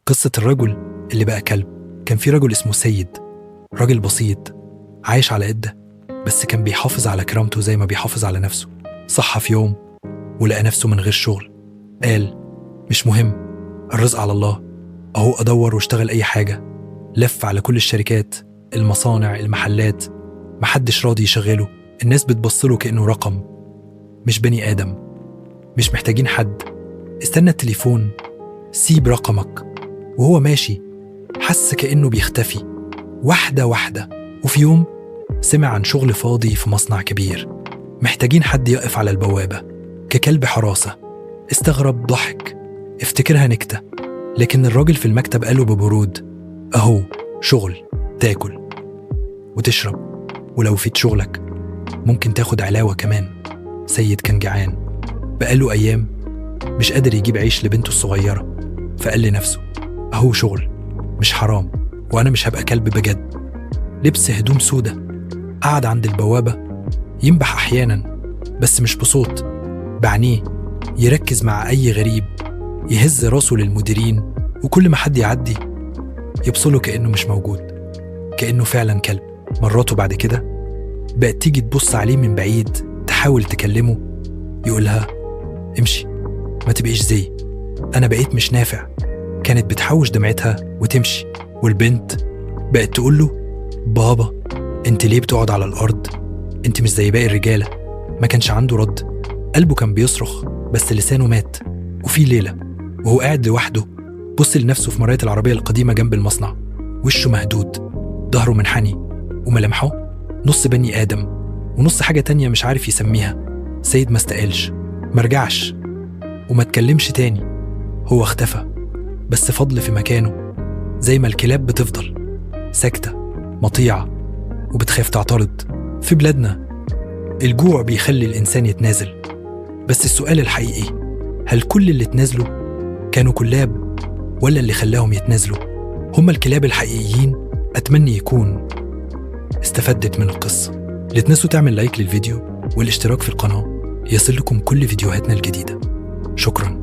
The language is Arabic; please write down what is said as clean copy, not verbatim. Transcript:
قصة الرجل اللي بقى كلب. كان في رجل اسمه سيد، راجل بسيط عايش على قده، بس كان بيحافظ على كرامته زي ما بيحافظ على نفسه. صحى في يوم ولقى نفسه من غير شغل. قال مش مهم، الرزق على الله، أهو أدور واشتغل أي حاجة. لف على كل الشركات، المصانع، المحلات، محدش راضي يشغله. الناس بتبصله كأنه رقم، مش بني آدم. مش محتاجين حد، استنى التليفون، سيب رقمك. وهو ماشي حس كأنه بيختفي واحدة واحدة. وفي يوم سمع عن شغل فاضي في مصنع كبير، محتاجين حد يقف على البوابة ككلب حراسة. استغرب، ضحك، افتكرها نكتة. لكن الراجل في المكتب قاله ببرود أهو شغل، تاكل وتشرب، ولو فيت شغلك ممكن تاخد علاوة كمان. سيد كان جعان بقاله أيام، مش قادر يجيب عيش لبنته الصغيرة، فقال لنفسه أهو شغل، مش حرام، وأنا مش هبقى كلب بجد. لبس هدوم سودة، قعد عند البوابة ينبح أحيانا، بس مش بصوت، بعينيه، يركز مع أي غريب، يهز راسه للمديرين، وكل ما حد يعدي يبصله كأنه مش موجود، كأنه فعلا كلب. مراته بعد كده بقت تيجي تبص عليه من بعيد، تحاول تكلمه، يقولها امشي، ما تبقيش زي أنا، بقيت مش نافع. كانت بتحوش دمعتها وتمشي. والبنت بقت تقوله بابا انت ليه بتقعد على الأرض؟ انت مش زي باقي الرجالة. ما كانش عنده رد، قلبه كان بيصرخ بس لسانه مات. وفي ليلة وهو قاعد لوحده، بص لنفسه في مراية العربية القديمة جنب المصنع. وشه مهدود، ظهره منحني، وملامحه نص بني آدم ونص حاجة تانية مش عارف يسميها. سيد ما استقالش، مرجعش وما تكلمش تاني. هو اختفى، بس فضل في مكانه، زي ما الكلاب بتفضل ساكتة مطيعة وبتخاف تعترض. في بلادنا الجوع بيخلي الإنسان يتنازل، بس السؤال الحقيقي، هل كل اللي تنازلوا كانوا كلاب، ولا اللي خلاهم يتنازلوا هم الكلاب الحقيقيين؟ أتمنى يكون استفدت من القصة. لا تنسوا تعمل لايك للفيديو والاشتراك في القناة، يصل لكم كل فيديوهاتنا الجديدة. شكراً.